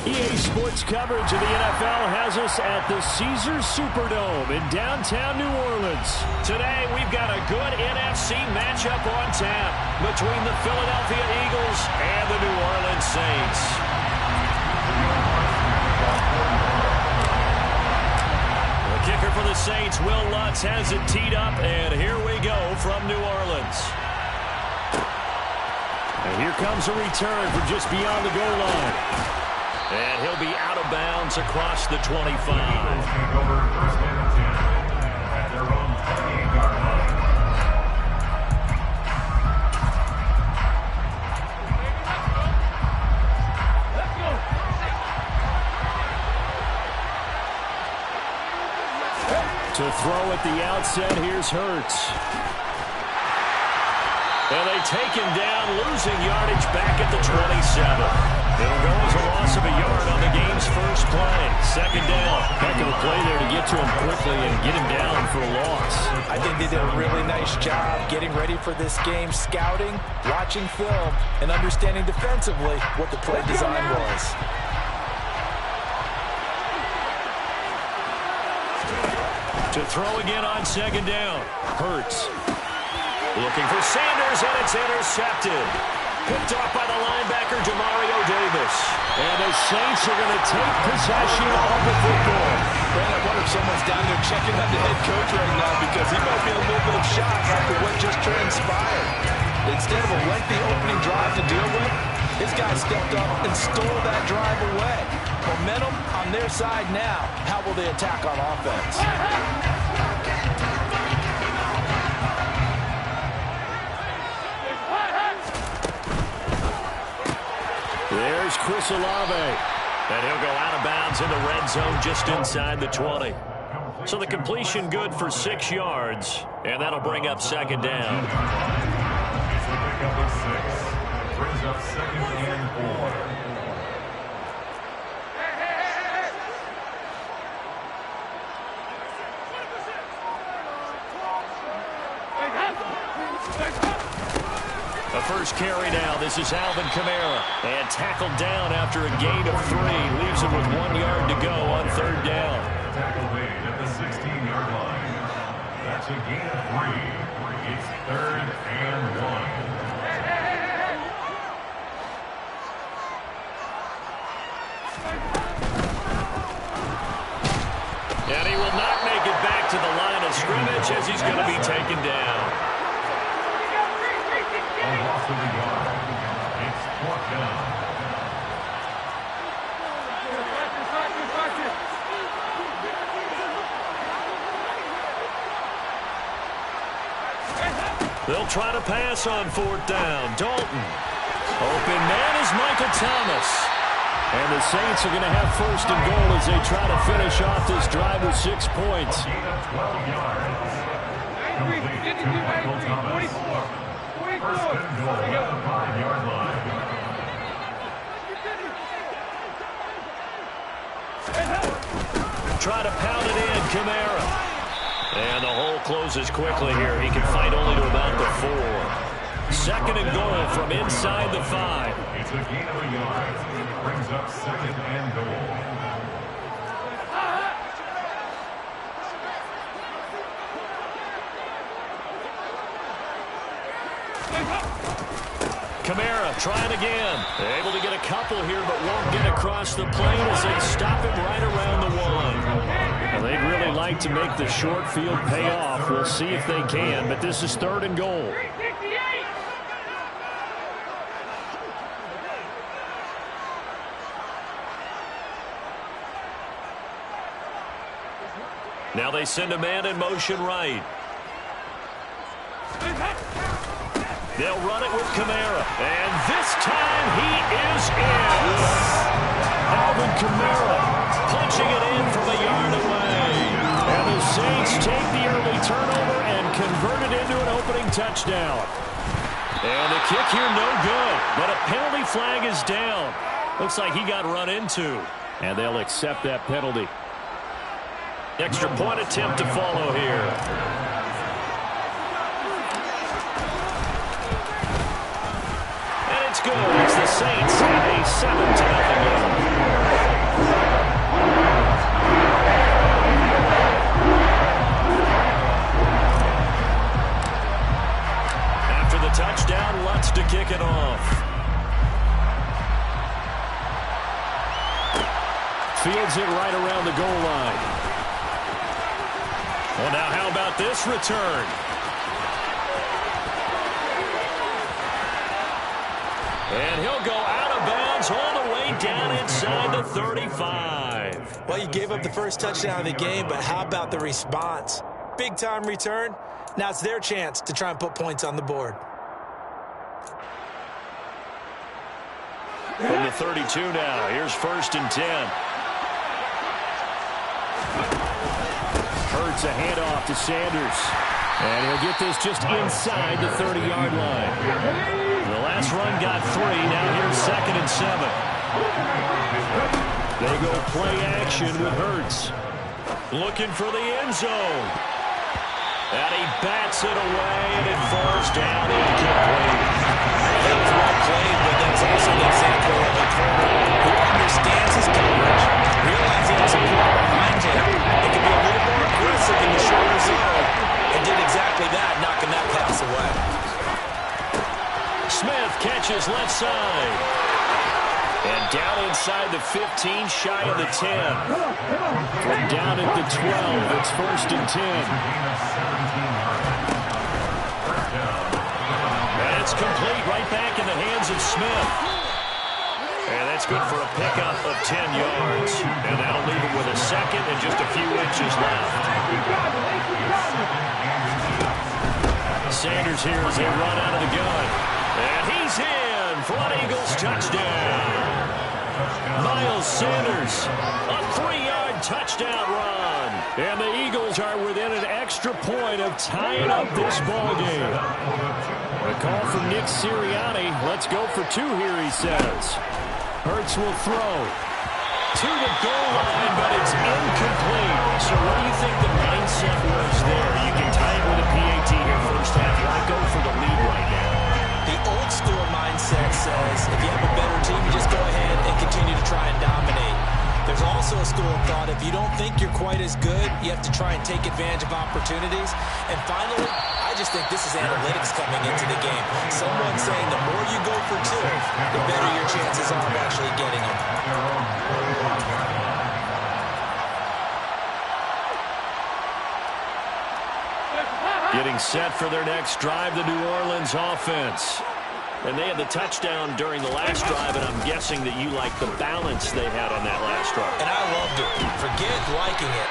EA Sports coverage of the NFL has us at the Caesars Superdome in downtown New Orleans. Today, we've got a good NFC matchup on tap between the Philadelphia Eagles and the New Orleans Saints. The kicker for the Saints, Will Lutz, has it teed up, and here we go from New Orleans. And here comes a return from just beyond the goal line. And he'll be out of bounds across the 25. To throw at the outset, here's Hurts. And they take him down, losing yardage back at the 27. It'll go as a loss of a yard on the game's first play. Second down. Heck of a play there to get to him quickly and get him down for a loss. I think they did a really nice job getting ready for this game, scouting, watching film, and understanding defensively what the play design was. To throw again on second down. Hurts. Looking for Sanders, and it's intercepted. Picked off by the linebacker, Demario Davis. And the Saints are going to take possession of the football. Brad, I wonder if someone's down there checking on the head coach right now because he might be in a little bit of shock after what just transpired. Instead of a lengthy opening drive to deal with, this guy stepped up and stole that drive away. Momentum on their side now. How will they attack on offense? There's Chris Olave. And he'll go out of bounds in the red zone just inside the 20. So the completion good for 6 yards. And that'll bring up second down. It's a pickup of 6. Brings up second and 4. The first carry now. This is Alvin Kamara. And tackled down after a gain of 3. Leaves him with 1 yard to go on third down. Tackle made at the 16-yard line. That's a gain of 3. It's third and 1. And he will not make it back to the line of scrimmage as he's going to be taken down. A loss of a yard. It's fourth down. They'll try to pass on fourth down. Dalton. Open man is Michael Thomas. And the Saints are going to have first and goal as they try to finish off this drive with 6 points. Gain of 12 yards. Complete to Michael Thomas. First and goal at the 5-yard line. Try to pound it in, Kamara. And the hole closes quickly here. He can fight only to about the 4. Second and goal from inside the 5. It's a gain of a yard. Brings up second and goal. Kamara trying again. Able to get a couple here, but won't get across the plane as they stop him right around the 1. Well, they'd really like to make the short field pay off. We'll see if they can, but this is third and goal. Now they send a man in motion right. They'll run it with Kamara. And this time he is in. Alvin Kamara punching it in from a yard away. And the Saints take the early turnover and convert it into an opening touchdown. And the kick here no good. But a penalty flag is down. Looks like he got run into. And they'll accept that penalty. Extra point attempt to follow here. And it's good as the Saints have a 7-0 lead. Fields it right around the goal line. Well, now how about this return? And he'll go out of bounds all the way down inside the 35. Well, you gave up the first touchdown of the game, but how about the response? Big-time return. Now it's their chance to try and put points on the board. From the 32 now, here's 1st and 10. Hurts a handoff to Sanders. And he'll get this just inside the 30-yard line. The last run got 3. Now here's 2nd and 7. They go play action with Hurts. Looking for the end zone. And he bats it away, and it falls down incomplete. That was well played, but that's also an example of a quarterback who understands his coverage, realizing there's support behind him. It can be a little more aggressive in the shorter zone, and did exactly that, knocking that pass away. Smith catches left side. And down inside the 15, shy of the 10. From down at the 12, it's 1st and 10. And it's complete right back in the hands of Smith. And that's good for a pickup of 10 yards. And that'll leave him with a 2nd and just a few inches left. Sanders here as they run out of the gun. And he's in for an Eagles touchdown. Miles Sanders, a 3-yard touchdown run. And the Eagles are within an extra point of tying up this ballgame. A call from Nick Sirianni. Let's go for 2 here, he says. Hurts will throw to the goal line, but it's incomplete. So what do you think the mindset was there? You can tie it with a PAT here first half. Why go for the lead right now? The old-school mindset says if you have a better team, you just go ahead and continue to try and dominate. There's also a school of thought, if you don't think you're quite as good, you have to try and take advantage of opportunities. And finally, I just think this is analytics coming into the game. Someone saying the more you go for 2, the better your chances are of actually getting them. Getting set for their next drive, the New Orleans offense. And they had the touchdown during the last drive, and I'm guessing that you like the balance they had on that last drive. And I loved it. Forget liking it.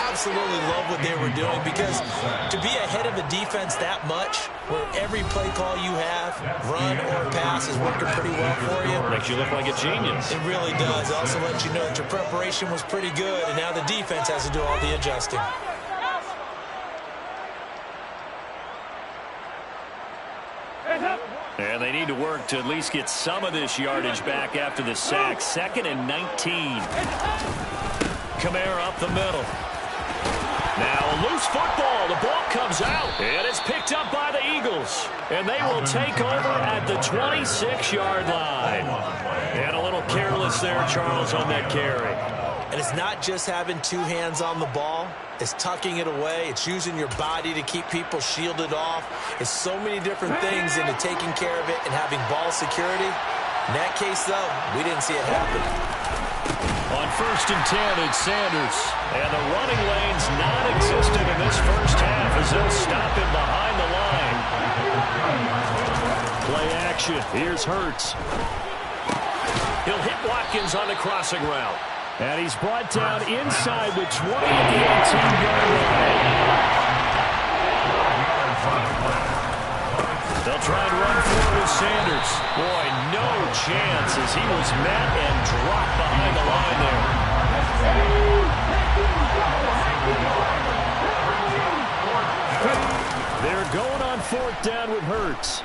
Absolutely love what they were doing, because to be ahead of a defense that much, where every play call you have, run or pass, is working pretty well for you. Makes you look like a genius. It really does. It also lets you know that your preparation was pretty good, and now the defense has to do all the adjusting. And they need to work to at least get some of this yardage back after the sack. 2nd and 19. Kamara up the middle. Now a loose football. The ball comes out. And it's picked up by the Eagles. And they will take over at the 26-yard line. And a little careless there, Charles, on that carry. And it's not just having 2 hands on the ball. It's tucking it away. It's using your body to keep people shielded off. It's so many different things into taking care of it and having ball security. In that case, though, we didn't see it happen. On 1st and 10, it's Sanders. And the running lane's non-existent in this first half as they'll stop him behind the line. Play action. Here's Hurts. He'll hit Watkins on the crossing route. And he's brought down inside the 20 at the 18-yard line. They'll try and run forward with Sanders. Boy, no chance as he was met and dropped behind the line there. They're going on 4th down with Hurts.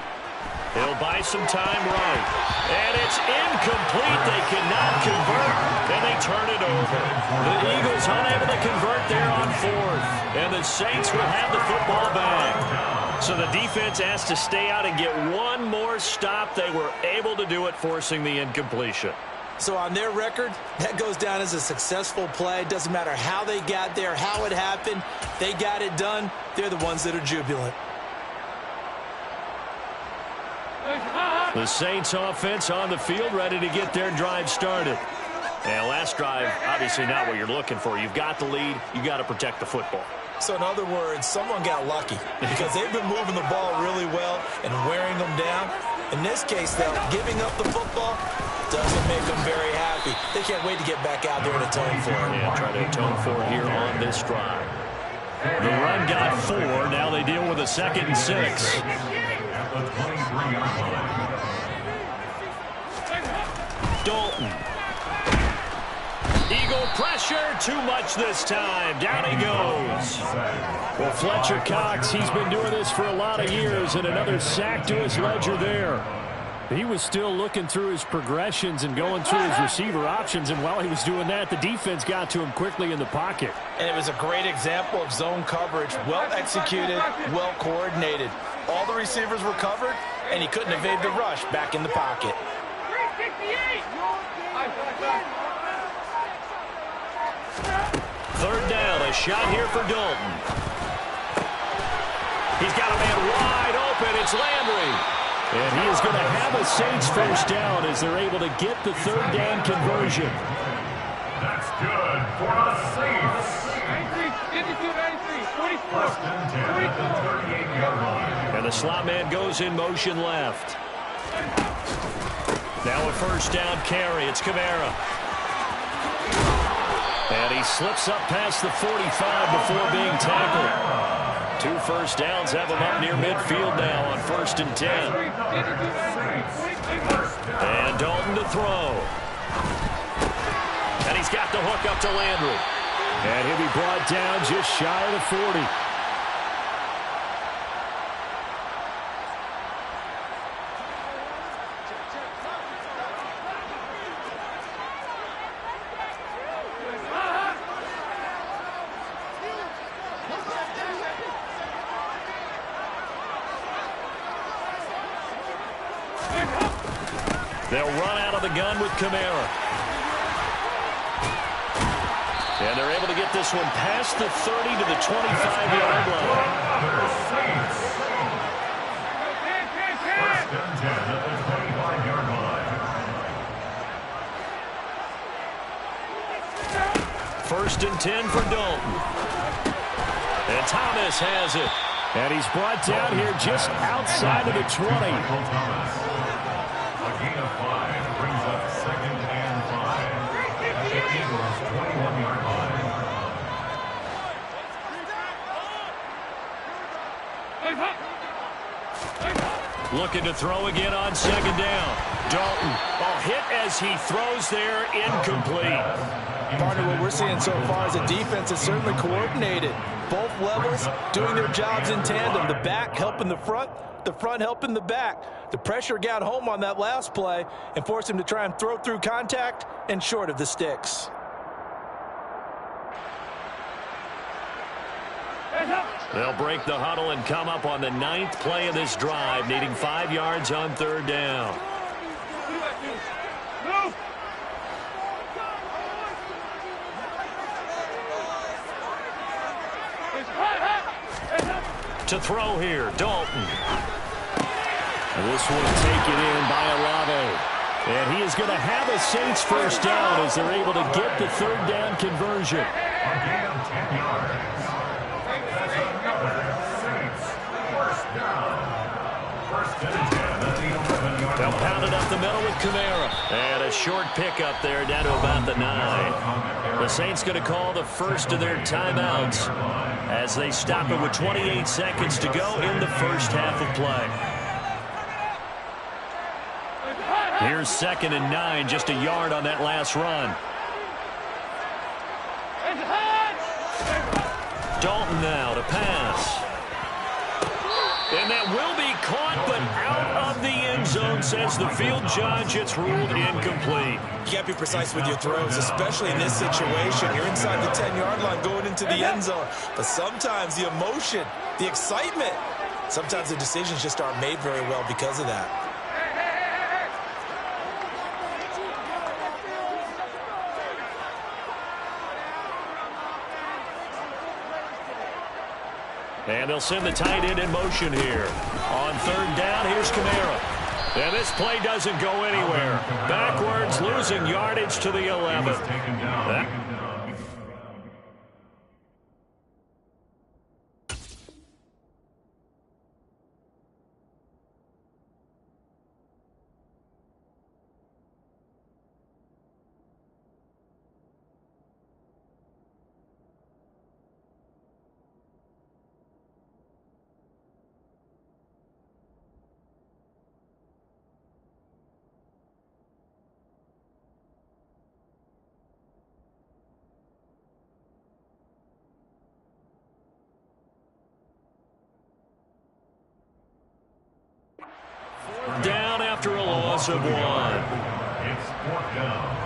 He'll buy some time right. And it's incomplete. They cannot convert. And they turn it over. The Eagles unable to convert there on 4th. And the Saints will have the football back. So the defense has to stay out and get one more stop. They were able to do it, forcing the incompletion. So on their record, that goes down as a successful play. It doesn't matter how they got there, how it happened. They got it done. They're the ones that are jubilant. The Saints offense on the field, ready to get their drive started. And last drive, obviously not what you're looking for. You've got the lead. You've got to protect the football. So in other words, someone got lucky because they've been moving the ball really well and wearing them down. In this case, though, giving up the football doesn't make them very happy. They can't wait to get back out there and atone for it. Yeah, try to atone for it here on this drive. The run got 4. Now they deal with a 2nd and 6. Dalton. Eagle pressure, too much this time. Down he goes. Well, Fletcher Cox, he's been doing this for a lot of years, and another sack to his ledger there. He was still looking through his progressions and going through his receiver options, and while he was doing that, the defense got to him quickly in the pocket. And it was a great example of zone coverage, well executed, well coordinated. All the receivers were covered, and he couldn't evade the rush back in the pocket. 3rd down, a shot here for Dalton. He's got a man wide open. It's Landry. And he is going to have a Saints first down as they're able to get the 3rd down conversion. That's good for the Saints. 1st and 10 at the 38-yard line. And the slot man goes in motion left. Now a 1st down carry. It's Kamara. And he slips up past the 45 before being tackled. 2 first downs have him up near midfield now on 1st and 10. And Dalton to throw. And he's got the hook up to Landry. And he'll be brought down just shy of the 40. They'll run out of the gun with Kamara. And they're able to get this one past the 30 to the 25-yard line. 1st and 10 at the 25-yard line. 1st and 10 for Dalton. And Thomas has it. And he's brought down here just outside of the 20. A gain of 5 brings up 2nd and 5 at the Eagles' 21-yard line. Looking to throw again on 2nd down. Dalton, hit as he throws there, incomplete. Partner, what we're seeing so far is the defense is certainly coordinated. Both levels doing their jobs in tandem. The back helping the front helping the back. The pressure got home on that last play and forced him to try and throw through contact and short of the sticks. They'll break the huddle and come up on the 9th play of this drive, needing 5 yards on 3rd down. To throw here, Dalton. And this one taken in by Olave. And he is going to have a Saints first down as they're able to get the 3rd down conversion. A gain of 10 yards. That's another Saints first down. 1st and 10 at the 11-yard line. They'll pound it up the middle with Kamara. And a short pickup there down to about the 9. The Saints going to call the first of their timeouts as they stop it with 28 seconds to go in the first half of play. Here's 2nd and 9, just a yard on that last run. Dalton now to pass. And that will be caught, but out of the end zone, says the field judge. It's ruled incomplete. You got to be precise with your throws, especially in this situation. You're inside the 10-yard line going into the end zone. But sometimes the emotion, the excitement, sometimes the decisions just aren't made very well because of that. And they'll send the tight end in motion here. On 3rd down, here's Kamara. And this play doesn't go anywhere. Backwards, losing yardage to the 11. Down after a loss of 1. It's 4th down.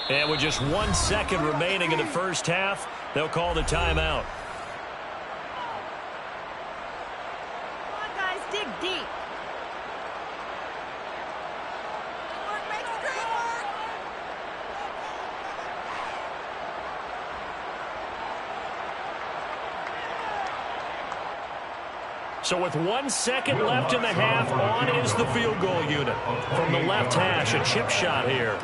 And with just 1 second remaining in the first half, they'll call the timeout. Come on, guys, dig deep. So with 1 second left in the half, on is the field goal unit. From the left hash, a chip shot here.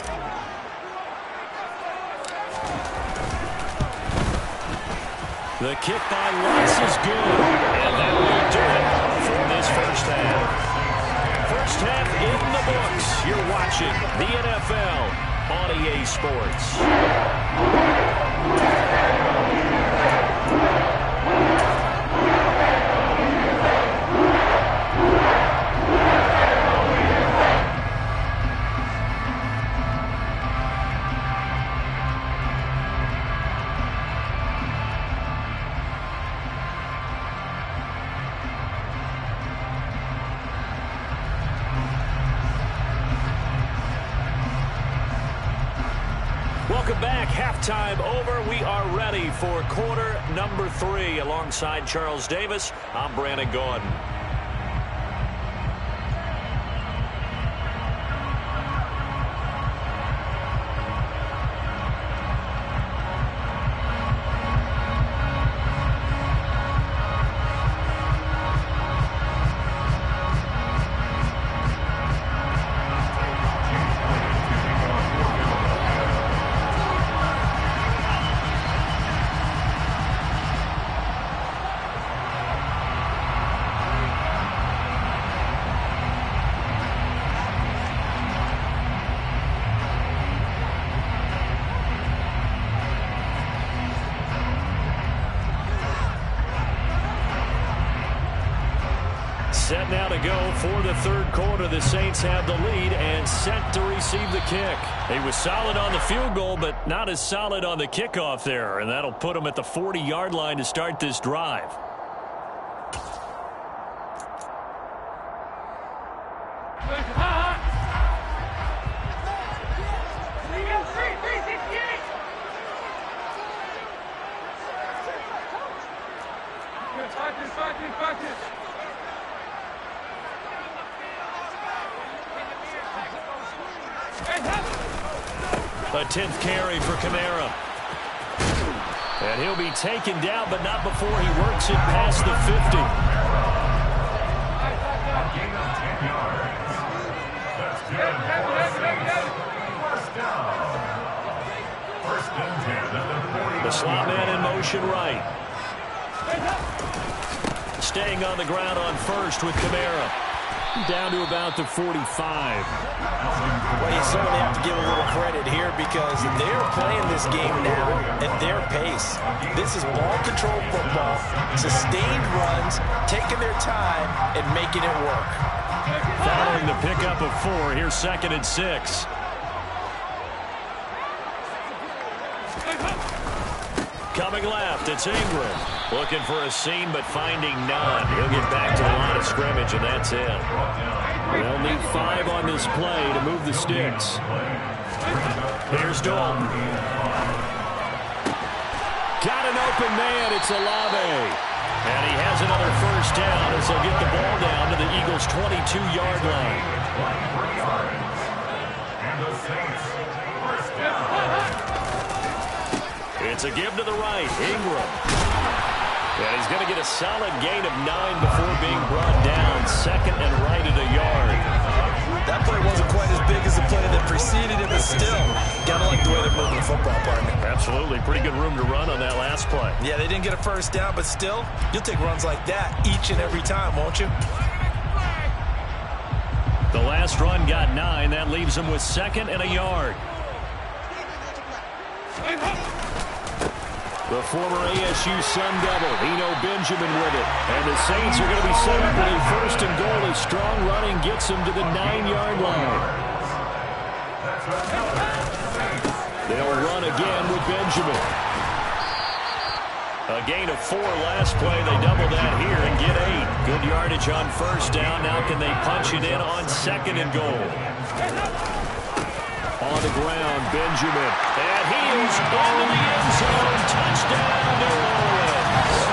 The kick by Rice is good, and that will do it for this first half. First half in the books. You're watching the NFL on EA Sports. Welcome back. Halftime over. We are ready for quarter number 3. Alongside Charles Davis, I'm Brandon Gordon. Set now to go for the third quarter. The Saints have the lead and set to receive the kick. He was solid on the field goal, but not as solid on the kickoff there, and that'll put him at the 40-yard line to start this drive. A 10th carry for Kamara. And he'll be taken down, but not before he works it past the 50. Gain of 10 yards. That's good for the Saints. First down. First and 10 at the 40. The slot man in motion right. Staying on the ground on first with Kamara. Down to about the 45. Well, you certainly have to give a little credit here because they're playing this game now at their pace. This is ball control football, sustained runs, taking their time, and making it work. Following the pickup of 4, here's 2nd and 6. Coming left, it's Ingram. Looking for a seam, but finding none. He'll get back to the line of scrimmage, and that's it. They'll need 5 on this play to move the sticks. Here's Dalton. Got an open man. It's Olave. And he has another first down as they'll get the ball down to the Eagles' 22-yard line. And the Saints, first down. It's a give to the right. Ingram. And he's going to get a solid gain of 9 before being brought down. Second and right at a yard. That play wasn't quite as big as the play that preceded it, but still, gotta like the way they're moving the football, partner. Absolutely. Pretty good room to run on that last play. Yeah, they didn't get a first down, but still, you'll take runs like that each and every time, won't you? The last run got 9. That leaves him with second and a yard. The former ASU Sun Devil, Eno Benjamin with it. And the Saints are going to be set up with a first and goal as strong running gets them to the 9-yard line. They'll run again with Benjamin. A gain of 4 last play. They double that here and get 8. Good yardage on first down. Now can they punch it in on second and goal? On the ground, Benjamin. And he is into the end zone. Touchdown, New Orleans.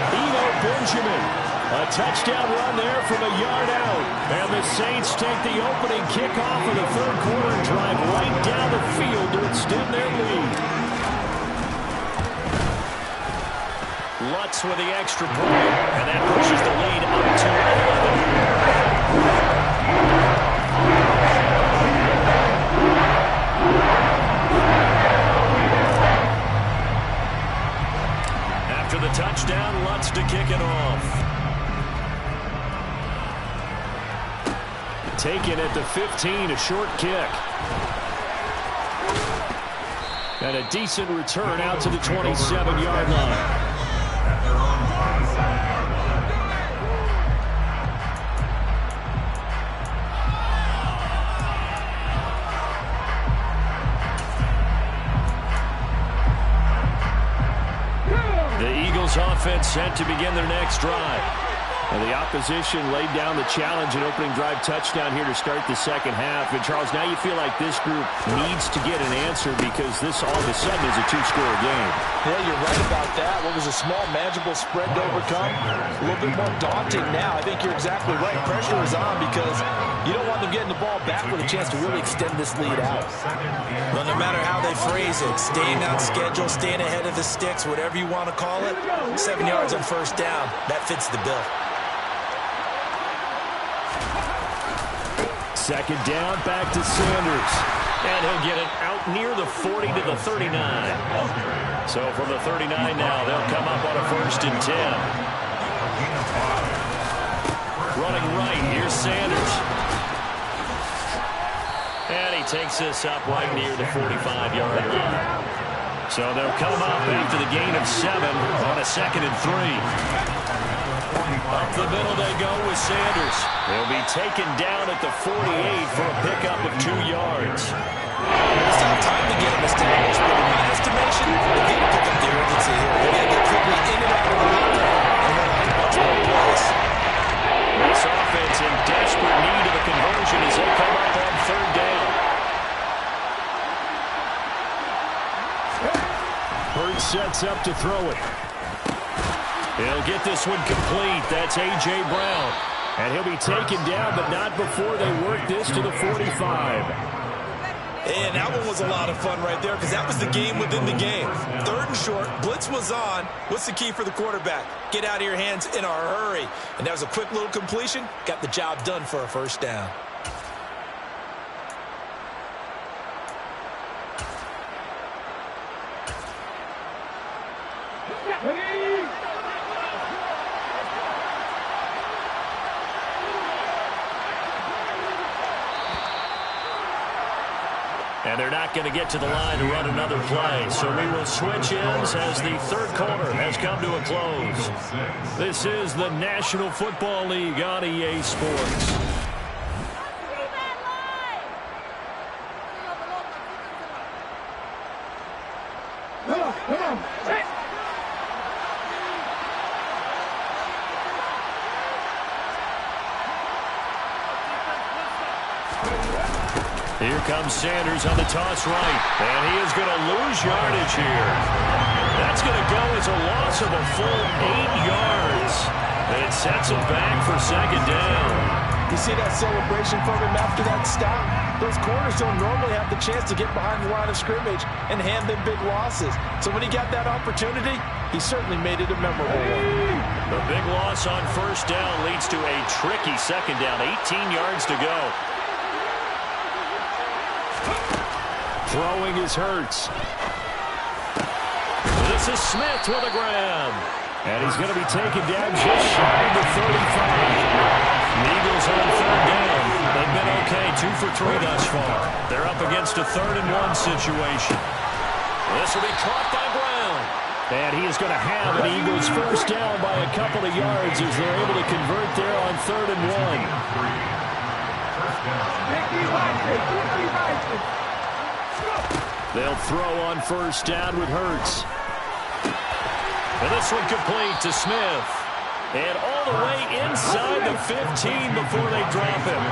Eno Benjamin. A touchdown run there from a yard out. And the Saints take the opening kickoff of the third quarter and drive right down the field to extend their lead. Lutz with the extra point. And that pushes the lead up to 11. After the touchdown, Lutz to kick it off. Taken at the 15, a short kick. And a decent return out to the 27-yard line. Offense set to begin their next drive. And the opposition laid down the challenge and opening drive touchdown here to start the second half. And Charles, now you feel like this group needs to get an answer because this all of a sudden is a 2-score game. Yeah, you're right about that. What was a small, manageable spread to overcome? A little bit more daunting now. I think you're exactly right. Pressure is on because you don't want them getting the ball back with a chance to really extend this lead out. Well, no matter how they phrase it, staying on schedule, staying ahead of the sticks, whatever you want to call it, 7 yards on first down, that fits the bill. Second down, back to Sanders. And he'll get it out near the 40 to the 39. So from the 39 now, they'll come up on a first and 10. Running right, here's Sanders. And he takes this up right near the 45-yard line. So they'll come up after the gain of 7 on a second and 3. Up the middle they go with Sanders. He'll be taken down at the 48 for a pickup of 2 yards. It's not time to get him established, but in my estimation, they're going to pick up the urgency here. They're going to get quickly in and out of the line and run much more plays. This offense in desperate need of a conversion as they come up on third down. Hurts sets up to throw it. He'll get this one complete. That's A.J. Brown. And he'll be taken down, but not before they work this to the 45. And that one was a lot of fun right there because that was the game within the game. Third and short, blitz was on. What's the key for the quarterback? Get out of your hands in a hurry. And that was a quick little completion. Got the job done for a first down. And they're not going to get to the line to run another play. So we will switch ends as the third quarter has come to a close. This is the National Football League on EA Sports. Here comes Sanders on the toss right. And he is going to lose yardage here. That's going to go as a loss of a full 8 yards. And it sets him back for second down. You see that celebration from him after that stop? Those corners don't normally have the chance to get behind the line of scrimmage and hand them big losses. So when he got that opportunity, he certainly made it a memorable one. The big loss on first down leads to a tricky second down. 18 yards to go. Throwing is Hurts. This is Smith with a grab. And he's going to be taken down just shy of the 35. The Eagles on third down. They've been okay, 2 for 3 thus far. They're up against a 3rd and 1 situation. This will be caught by Brown. And he is going to have an Eagles first down by a couple of yards as they're able to convert there on 3rd and 1. They'll throw on first down with Hurts. And this one complete to Smith. And all the way inside the 15 before they drop him.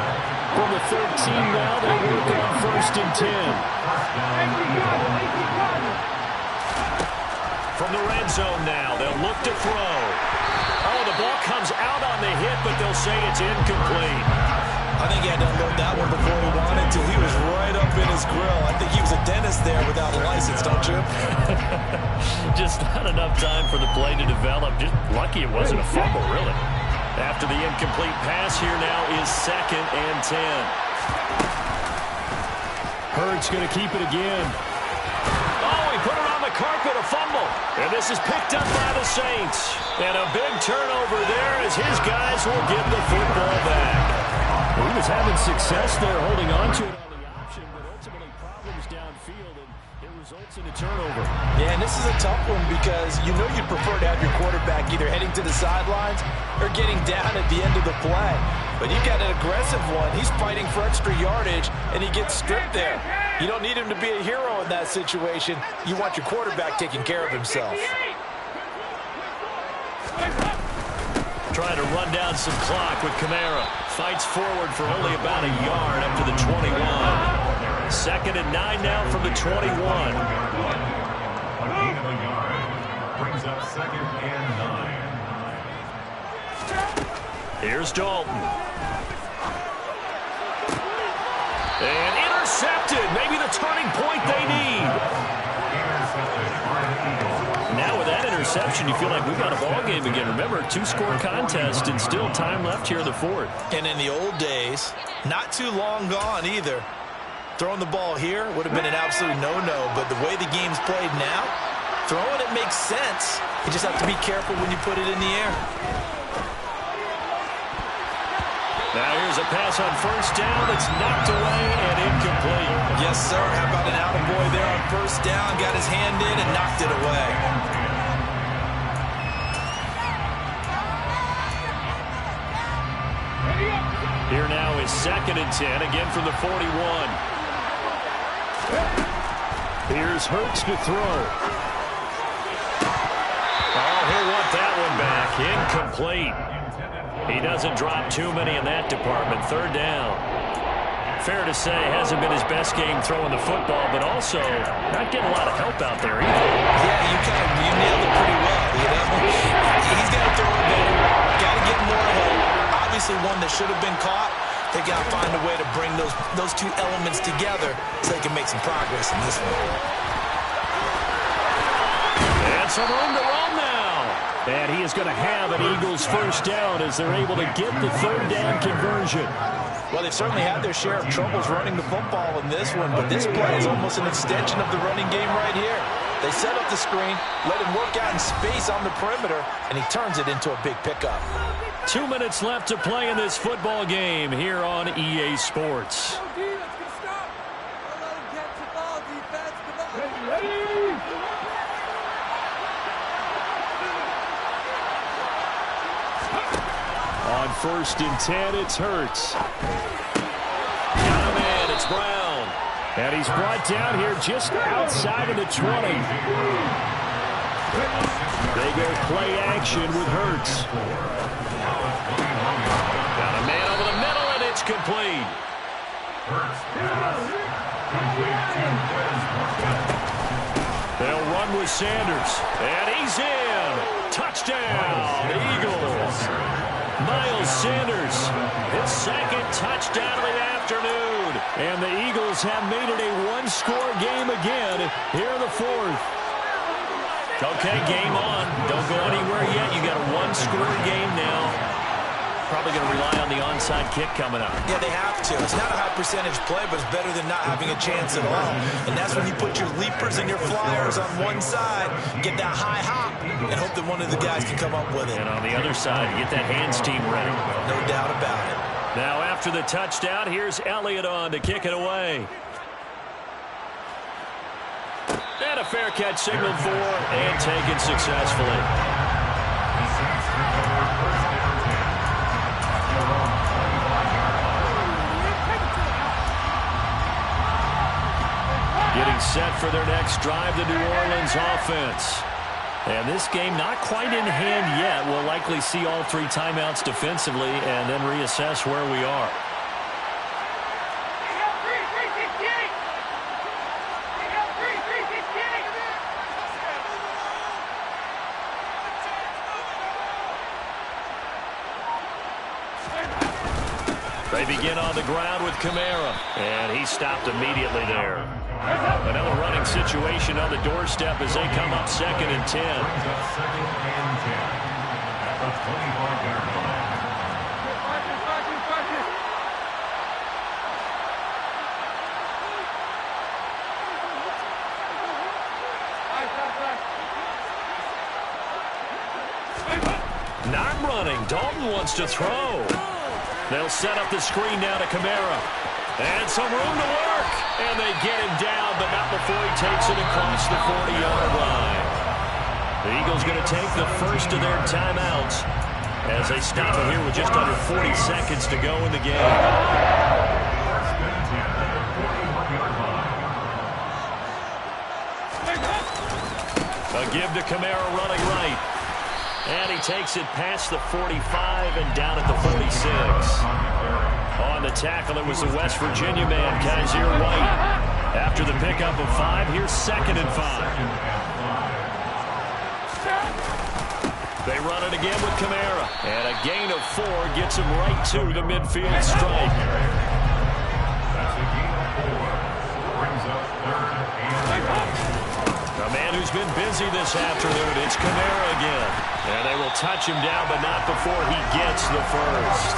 From the 13 now, they work on 1st and 10. From the red zone now, they'll look to throw. Oh, the ball comes out on the hit, but they'll say it's incomplete. I think he had to unload that one before he wanted to. He was right up in his grill. I think he was a dentist there without a license, don't you? Just not enough time for the play to develop. Just lucky it wasn't a fumble, really. After the incomplete pass, here now is 2nd and 10. Hurts going to keep it again. Oh, he put it on the carpet, a fumble. And this is picked up by the Saints. And a big turnover there as his guys will get the football back. Well, he was having success there holding on to it on the option, but ultimately problems downfield, and it results in a turnover. Yeah, and this is a tough one because you know you'd prefer to have your quarterback either heading to the sidelines or getting down at the end of the play. But you've got an aggressive one. He's fighting for extra yardage, and he gets stripped there. You don't need him to be a hero in that situation. You want your quarterback taking care of himself. Trying to run down some clock with Kamara. Fights forward for only about a yard up to the 21. 2nd and 9 now from the 21. A gain of a yard. Brings up 2nd and 9. Here's Dalton. And intercepted. Maybe the turning point they need. Now with that interception, you feel like we've got a ball game again. Remember, 2-score contest and still time left here in the 4th. And in the old days, not too long gone either. Throwing the ball here would have been an absolute no-no, but the way the game's played now, throwing it makes sense. You just have to be careful when you put it in the air. Now here's a pass on first down that's knocked away and incomplete. Yes, sir. How about an attaboy there on first down? Got his hand in and knocked it away. Here now is 2nd and 10, again from the 41. Here's Hurts to throw. Oh, he'll want that one back. Incomplete. He doesn't drop too many in that department. 3rd down. Fair to say, hasn't been his best game throwing the football, but also not getting a lot of help out there either. Yeah, you nailed it pretty well, you know. He's got to throw it better. Got to get more help. Obviously one that should have been caught. They got to find a way to bring those two elements together so they can make some progress in this one. And some room to run now. And he is going to have an Eagles first down as they're able to get the 3rd down conversion. Well, they've certainly had their share of troubles running the football in this one, but this play is almost an extension of the running game right here. They set up the screen, let him work out in space on the perimeter, and he turns it into a big pickup. 2 minutes left to play in this football game here on EA Sports. On 1st and 10, it's Hurts. Got him in, it's Brown. And he's brought down here just outside of the 20. They go play action with Hurts. Got a man over the middle, and it's complete. They'll run with with Sanders. And he's in. Touchdown, Eagles. Miles Sanders, his second touchdown of the afternoon. And the Eagles have made it a one-score game again here in the fourth. Okay, game on. Don't go anywhere yet. You got a one-score game now. Probably going to rely on the onside kick coming up. Yeah, they have to. It's not a high percentage play, but it's better than not having a chance at all. And that's when you put your leapers and your flyers on one side, get that high hop, and hope that one of the guys can come up with it. And on the other side, you get that hands team ready. No doubt about it. Now after the touchdown, here's Elliott on to kick it away. And a fair catch signaled for and taken successfully. Getting set for their next drive, the New Orleans offense. And this game not quite in hand yet. We'll likely see all three timeouts defensively and then reassess where we are. They begin on the ground with Kamara, and he stopped immediately there. Another running situation on the doorstep as they come up 2nd and 10. Second and 10 at the 25-yard line. Not running. Dalton wants to throw. They'll set up the screen now to Kamara. And some room to work. And they get him down, but not before he takes it across the 40-yard line. The Eagles going to take the first of their timeouts as they stop it here with just under 40 seconds to go in the game. First and 10 at the 41-yard line. A give to Kamara running right. And he takes it past the 45 and down at the 46. On the tackle, it was the West Virginia man, Kaiser White. After the pickup of 5, here's 2nd and 5. They run it again with Kamara. And a gain of 4 gets him right to the midfield stripe. That's a gain of 4. Brings up 3rd and 8. A man who's been busy this afternoon, it's Kamara again. And they will touch him down, but not before he gets the first.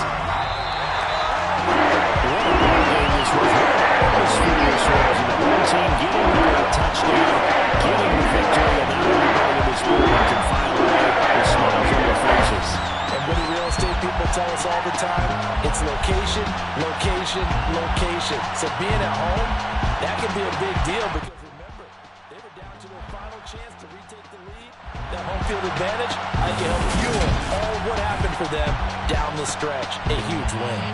What a game this was. Atmosphere this was. And the home team getting the touchdown, getting the victory, and now everybody in this building can file away with smiles on their faces. And what do real estate people tell us all the time? It's location, location, location. So being at home, that can be a big deal because remember, they were down to their final chance to retake the lead. That home field advantage, I can help fuel all what happened for them down the stretch. A huge win.